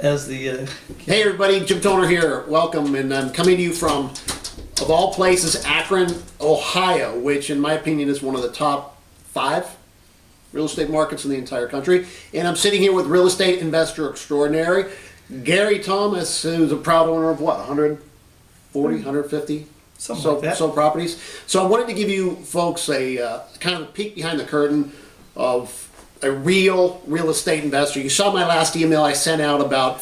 as the Hey everybody, Jim Toner here. Welcome, and I'm coming to you from, of all places, Akron, Ohio, which in my opinion is one of the top 5 real estate markets in the entire country. And I'm sitting here with real estate investor extraordinary, Gary Thomas, who's a proud owner of what, 140, 150? Something like that. So properties. So I wanted to give you folks a kind of a peek behind the curtain of a real estate investor. You saw my last email I sent out about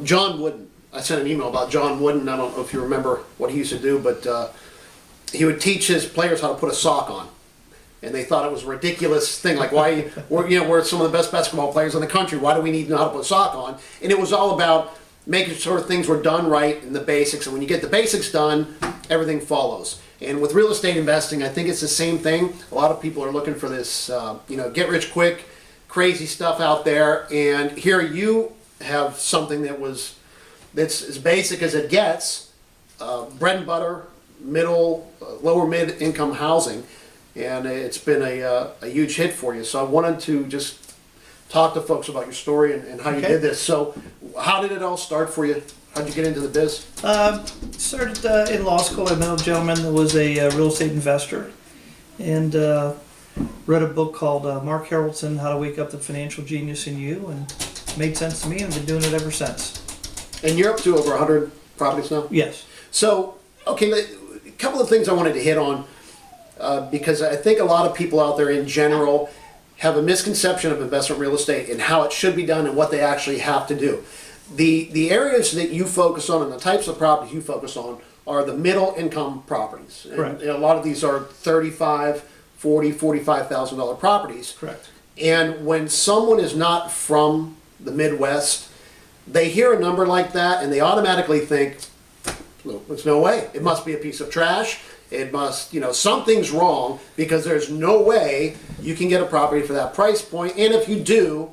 John Wooden. I sent an email about John Wooden. I don't know if you remember what he used to do, but he would teach his players how to put a sock on. And they thought it was a ridiculous thing. Like, why, we're some of the best basketball players in the country. Why do we need to know how to put a sock on? And it was all about making sure things were done right in the basics. And when you get the basics done, everything follows. And with real estate investing, I think it's the same thing. A lot of people are looking for this, get rich quick, crazy stuff out there. And here you have something that's as basic as it gets, bread and butter, lower mid income housing. And it's been a huge hit for you. So I wanted to just talk to folks about your story and how you did this. So how did it all start for you? How'd you get into the biz? Started in law school. I met a gentleman that was a real estate investor, and read a book called Mark Harrelson, How to Wake Up the Financial Genius in You, and it made sense to me, and I've been doing it ever since. And you're up to over 100 properties now? Yes. So, okay, a couple of things I wanted to hit on, because I think a lot of people out there in general have a misconception of investment real estate and how it should be done and what they actually have to do. The areas that you focus on and the types of properties you focus on are the middle income properties. Correct. And a lot of these are $35,000, $40,000, $45,000 properties. Correct. And when someone is not from the Midwest, they hear a number like that and they automatically think, well, there's no way. It must be a piece of trash. It must, something's wrong, because there's no way you can get a property for that price point. And if you do,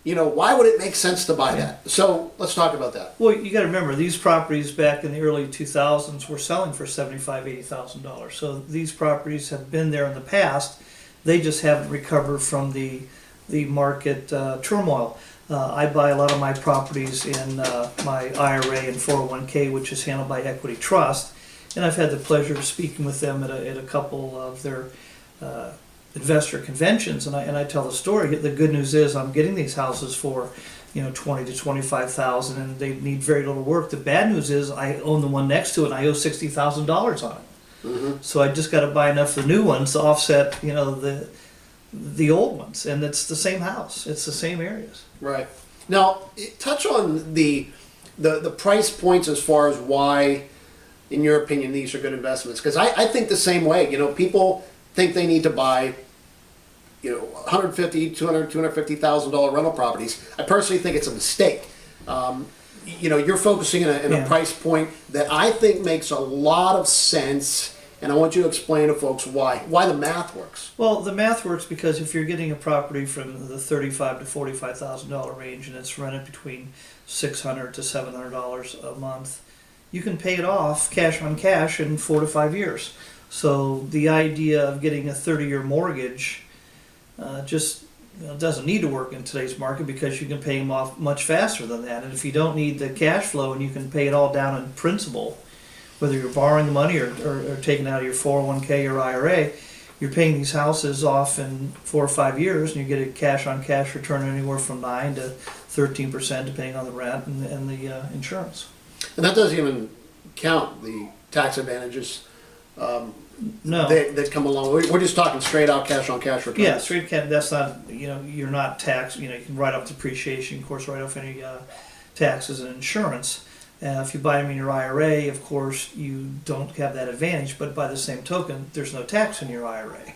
why would it make sense to buy that? So let's talk about that. Well, you got to remember, these properties back in the early 2000s were selling for $75,000, $80,000. So these properties have been there in the past. They just haven't recovered from the market turmoil. I buy a lot of my properties in my IRA and 401k, which is handled by Equity Trust. And I've had the pleasure of speaking with them at a couple of their investor conventions, and I tell the story. The good news is I'm getting these houses for, $20,000 to $25,000, and they need very little work. The bad news is I own the one next to it, and I owe $60,000 on it. Mm-hmm. So I just got to buy enough of the new ones to offset, the old ones, and it's the same house. It's the same areas. Right. Now, touch on the price points as far as why, in your opinion, these are good investments. Because I think the same way. People think they need to buy, $150,000, $200,000, $250,000 rental properties. I personally think it's a mistake. You're focusing in a price point that I think makes a lot of sense, and I want you to explain to folks why the math works. Well, the math works because if you're getting a property from the $35,000 to $45,000 range and it's rented between $600 to $700 a month, you can pay it off cash on cash in 4 to 5 years. So the idea of getting a 30-year mortgage just doesn't need to work in today's market, because you can pay them off much faster than that. And if you don't need the cash flow and you can pay it all down in principal, whether you're borrowing the money or taking out of your 401k or IRA, you're paying these houses off in 4 or 5 years, and you get a cash on cash return anywhere from 9 to 13%, depending on the rent and the insurance. And that doesn't even count the tax advantages no. that come along. We're just talking straight out cash on cash returns. Yeah, straight cash. That's not, you're not taxed. You can write off depreciation, of course, write off any taxes and insurance. If you buy them in your IRA, of course, you don't have that advantage. But by the same token, there's no tax in your IRA.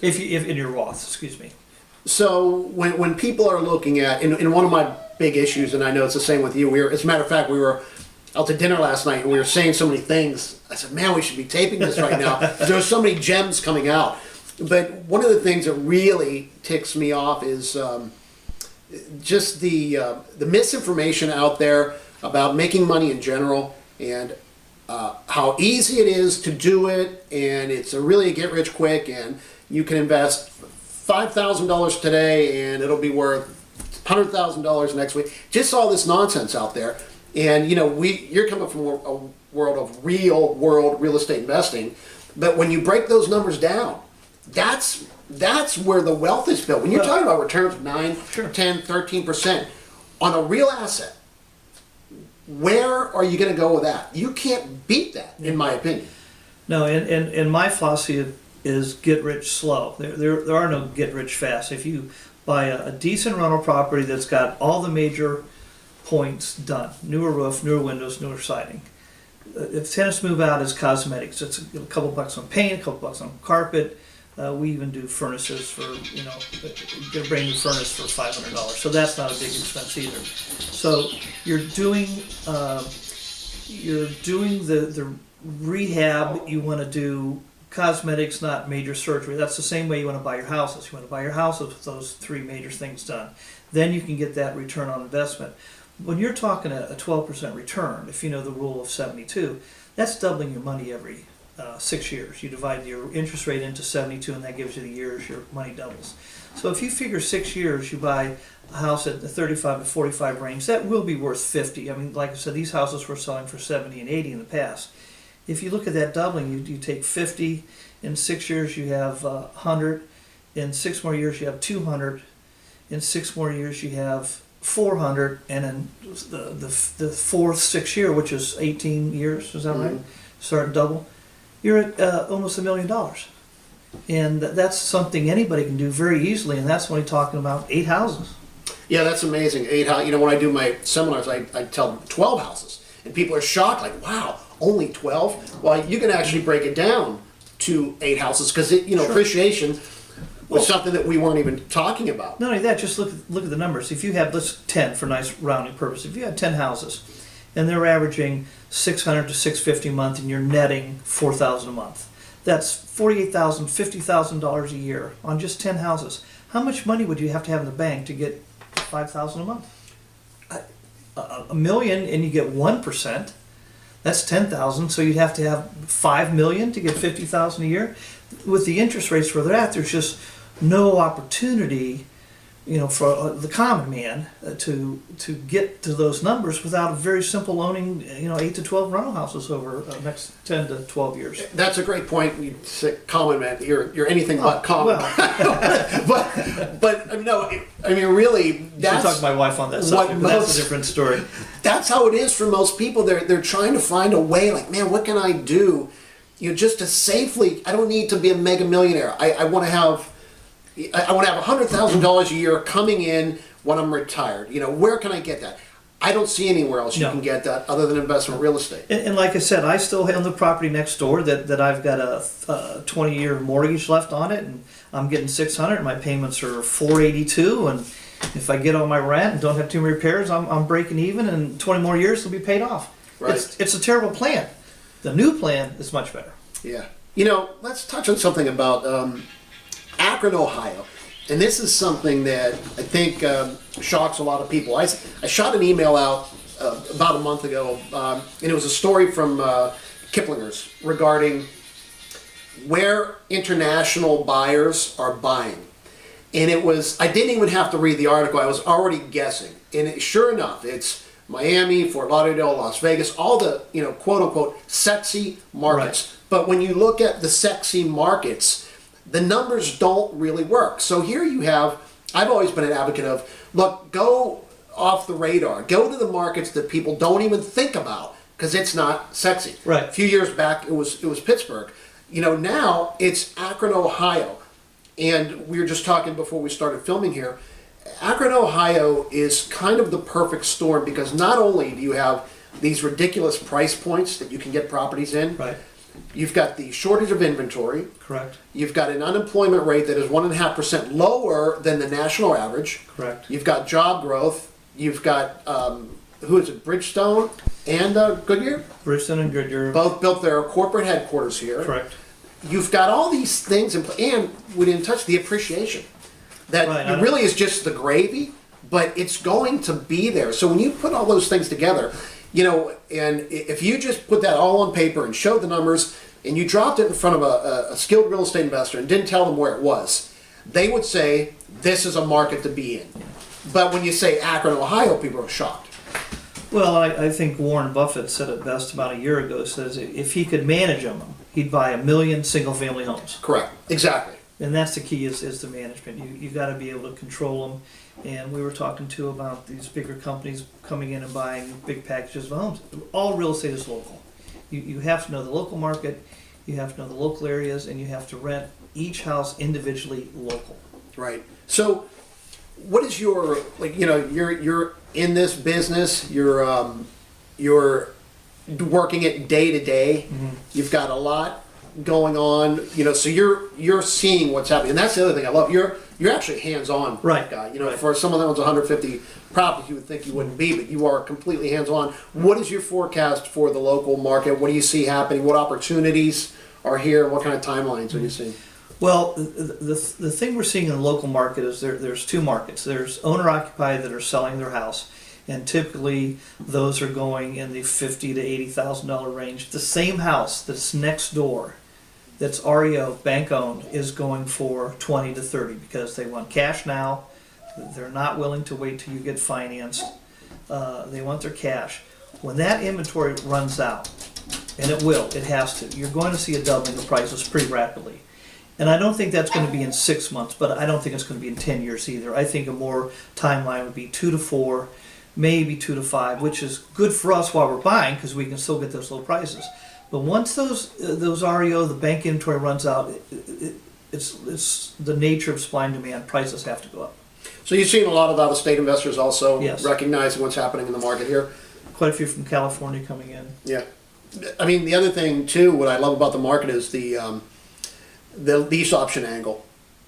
If in your Roth, excuse me. So when people are looking at, in one of my big issues, and I know it's the same with you, as a matter of fact, we were out to dinner last night and we were saying so many things. I said, man, we should be taping this right now. There's so many gems coming out. But one of the things that really ticks me off is just the misinformation out there about making money in general, and how easy it is to do it, and it's really a get rich quick, and you can invest $5,000 today and it'll be worth $100,000 next week. Just all this nonsense out there. And, you're coming from a world of real world real estate investing. But when you break those numbers down, that's where the wealth is built. When you're talking about returns of 9, Sure. 10, 13% on a real asset, where are you going to go with that? You can't beat that, in my opinion. No, and my philosophy is get rich slow. There are no get rich fast. If you buy a decent rental property that's got all the major points done, newer roof, newer windows, newer siding. If tenants move out, it's cosmetics. It's a couple bucks on paint, a couple bucks on carpet. We even do furnaces for, get a brand new furnace for $500. So that's not a big expense either. So you're doing the rehab. You want to do cosmetics, not major surgery. That's the same way you want to buy your houses. You want to buy your houses with those three major things done. Then you can get that return on investment. When you're talking a 12% return, if you know the rule of 72, that's doubling your money every 6 years. You divide your interest rate into 72, and that gives you the years your money doubles. So if you figure 6 years, you buy a house at the 35 to 45 range, that will be worth 50. I mean, like I said, these houses were selling for 70 and 80 in the past. If you look at that doubling, you take 50. In 6 years, you have 100. In 6 more years, you have 200. In 6 more years, you have 400. And in the fourth 6 year, which is 18 years, is that right? Start double. You're at almost $1 million. And that's something anybody can do very easily, and that's only talking about 8 houses. Yeah, that's amazing. 8 houses. When I do my seminars, I tell them 12 houses. And people are shocked, like, wow, only 12? Well, you can actually break it down to 8 houses, because, Sure. appreciation was something that we weren't even talking about. Not only that, just look at the numbers. If you have, let's 10 for nice rounding purpose. If you had 10 houses, and they're averaging $600 to $650 a month, and you're netting $4,000 a month, that's $48,000, $50,000 a year on just 10 houses. How much money would you have to have in the bank to get $5,000 a month? $1 million, and you get 1%. That's 10,000. So you'd have to have 5 million to get 50,000 a year. With the interest rates where they're at, there's just no opportunity, for the common man to get to those numbers without a very simple owning, 8 to 12 rental houses over the next 10 to 12 years. That's a great point. You say common man. You're anything but common. Well, but no. Really, I that's talk to my wife on that subject, but that's a different story. That's how it is for most people. They're trying to find a way. Like, man, what can I do? Just to safely. I don't need to be a mega millionaire. I want to have. I want to have $100,000 a year coming in when I'm retired. Where can I get that? I don't see anywhere else you can get that other than investment real estate. And like I said, I still own the property next door that I've got a 20-year mortgage left on it, and I'm getting $600. My payments are $482, and if I get on my rent and don't have too many repairs, I'm breaking even, and 20 more years will be paid off. Right. It's a terrible plan. The new plan is much better. Yeah. Let's touch on something about Akron, Ohio. And this is something that I think shocks a lot of people. I shot an email out about a month ago, and it was a story from Kiplinger's regarding where international buyers are buying. And I didn't even have to read the article, I was already guessing. And sure enough, it's Miami, Fort Lauderdale, Las Vegas, all the, quote unquote, sexy markets. Right. But when you look at the sexy markets, the numbers don't really work. So here you have, I've always been an advocate of, look, go off the radar. Go to the markets that people don't even think about because it's not sexy. Right. A few years back, it was Pittsburgh. Now it's Akron, Ohio. And we were just talking before we started filming here. Akron, Ohio is kind of the perfect storm because not only do you have these ridiculous price points that you can get properties in, right. You've got the shortage of inventory. Correct. You've got an unemployment rate that is 1.5% lower than the national average. Correct. You've got job growth. You've got, Bridgestone and Goodyear? Bridgestone and Goodyear. Both built their corporate headquarters here. Correct. You've got all these things, and we didn't touch the appreciation. That Right, really is just the gravy, but it's going to be there. So when you put all those things together, and if you just put that all on paper and showed the numbers, and you dropped it in front of a skilled real estate investor and didn't tell them where it was, they would say, this is a market to be in. But when you say Akron, Ohio, people are shocked. Well, I think Warren Buffett said it best about a year ago. Says if he could manage them, he'd buy 1 million single-family homes. Correct. Exactly. And that's the key is the management. You got to be able to control them. And we were talking too about these bigger companies coming in and buying big packages of homes. All real estate is local. You have to know the local market, you have to know the local areas, and you have to rent each house individually local. Right. So, what is your, like, you're in this business, you're working it day to day. You've got a lot going on, so you're seeing what's happening, and that's the other thing I love. You're actually hands-on, Right. guy. Right. For someone that owns 150 properties, you would think you wouldn't be, but you are completely hands-on. What is your forecast for the local market? What do you see happening? What opportunities are here? What kind of timelines are you seeing? Well, the thing we're seeing in the local market is there's two markets. There's owner-occupied that are selling their house, and typically those are going in the $50,000 to $80,000 range. The same house that's next door, that's REO, bank-owned, is going for 20 to 30 because they want cash now. They're not willing to wait till you get financed. They want their cash. When that inventory runs out, and it will, it has to, you're going to see a doubling of prices pretty rapidly. And I don't think that's going to be in 6 months, but I don't think it's going to be in 10 years either. I think a more timeline would be 2 to 4, maybe 2 to 5, which is good for us while we're buying because we can still get those low prices. But once those REO, the bank inventory runs out, it's the nature of supply and demand. Prices have to go up. So you've seen a lot of out-of-state investors also Yes. recognizing what's happening in the market here? Quite a few from California coming in. Yeah. I mean, the other thing, too, what I love about the market is the lease option angle.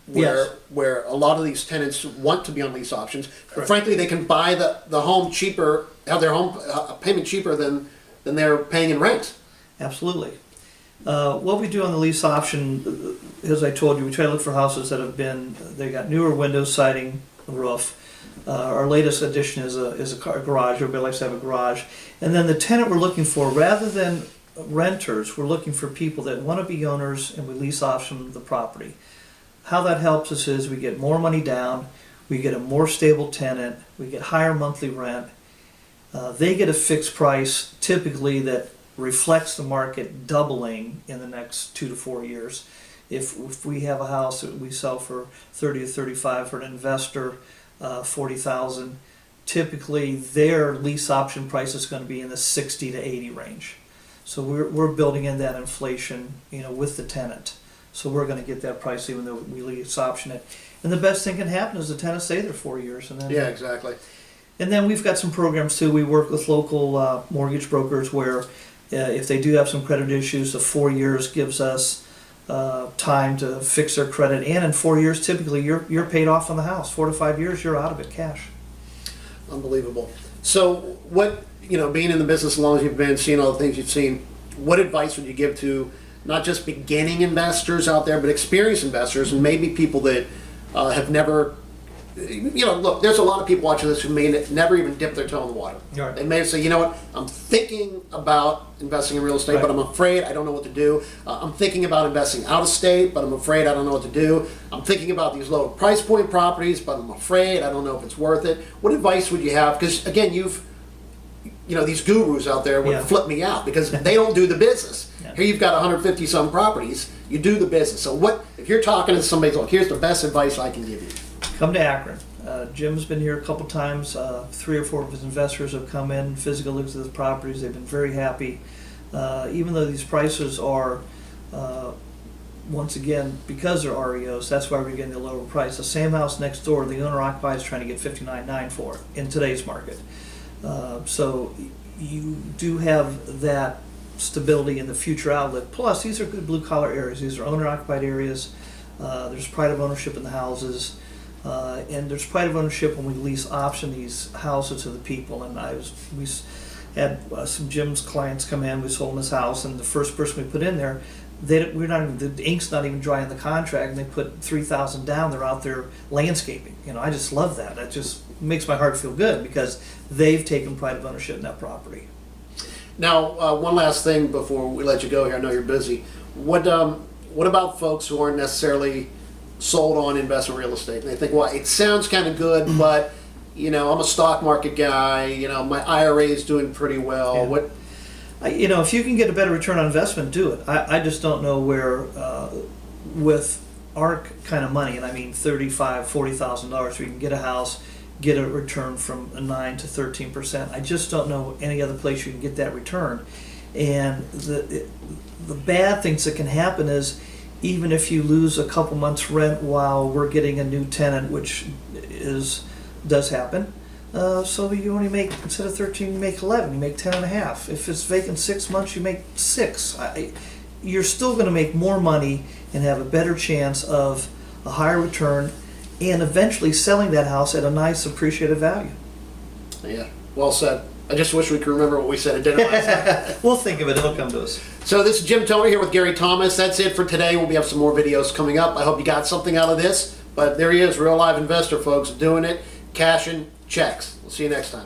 Yes. Where a lot of these tenants want to be on lease options. Correct. Frankly, they can buy the home cheaper, have their home payment cheaper than they're paying in rent. Absolutely. What we do on the lease option, as I told you, we try to look for houses that have been, they got newer windows, siding, roof. Our latest addition is a garage. Everybody likes to have a garage. And then the tenant we're looking for, rather than renters, we're looking for people that want to be owners, and we lease option the property. How that helps us is we get more money down, we get a more stable tenant, we get higher monthly rent. They get a fixed price, typically that reflects the market doubling in the next 2 to 4 years. If we have a house that we sell for 30 to 35 for an investor, 40,000, typically their lease option price is going to be in the 60 to 80 range. So we're building in that inflation, with the tenant. So we're going to get that price even though we lease option it. And the best thing can happen is the tenant stay there 4 years, and then Yeah, exactly. And then we've got some programs too. We work with local mortgage brokers where if they do have some credit issues, the 4 years gives us time to fix their credit. And in 4 years, typically you're paid off on the house. 4 to 5 years, you're out of it cash. Unbelievable. So what, being in the business as long as you've been, seeing all the things you've seen, what advice would you give to not just beginning investors out there, but experienced investors and maybe people that have never, look, there's a lot of people watching this who may never even dip their toe in the water. Right. They may say, I'm thinking about investing in real estate, Right. but I'm afraid I don't know what to do. I'm thinking about investing out of state, but I'm afraid I don't know what to do. I'm thinking about these low price point properties, but I'm afraid I don't know if it's worth it. What advice would you have? Because again, these gurus out there would Yeah. flip me out because they don't do the business. Yeah. Here you've got 150 some properties, you do the business. So what, if you're talking to somebody, look, here's the best advice I can give you. Come to Akron. Jim's been here a couple times. 3 or 4 of his investors have come in, physically looked at the properties. They've been very happy. Even though these prices are, once again, because they're REOs, that's why we're getting the lower price. The same house next door, the owner occupied is trying to get $59,900 for it in today's market. So you do have that stability in the future outlet. Plus, these are good blue-collar areas. These are owner-occupied areas. There's pride of ownership in the houses. And there's pride of ownership when we lease option these houses to the people. And we had some Jim's clients come in. We sold them his house, and the first person we put in there, the ink's not even dry in the contract, and they put $3,000 down. They're out there landscaping. I just love that. That just makes my heart feel good because they've taken pride of ownership in that property. Now, one last thing before we let you go here. I know you're busy. What about folks who aren't necessarily sold on investment real estate? And they think, well, it sounds kind of good, but you know, I'm a stock market guy, you know, my IRA is doing pretty well. Yeah. What, You know, if you can get a better return on investment, do it. I just don't know where, with our kind of money, and I mean $40,000, we can get a house, get a return from a 9 to 13%. I just don't know any other place you can get that return. And the bad things that can happen is, even if you lose a couple months' rent while we're getting a new tenant, which does happen. So you only make, instead of 13, you make 11, you make 10 and a half. If it's vacant 6 months, you make 6. You're still going to make more money and have a better chance of a higher return and eventually selling that house at a nice appreciated value. yeah, well said. I just wish we could remember what we said at dinner last night. We'll think of it, it'll come to us. So this is Jim Toner here with Gary Thomas. That's it for today. We'll have some more videos coming up. I hope you got something out of this. But there he is, real live investor, folks, doing it, cashing checks. We'll see you next time.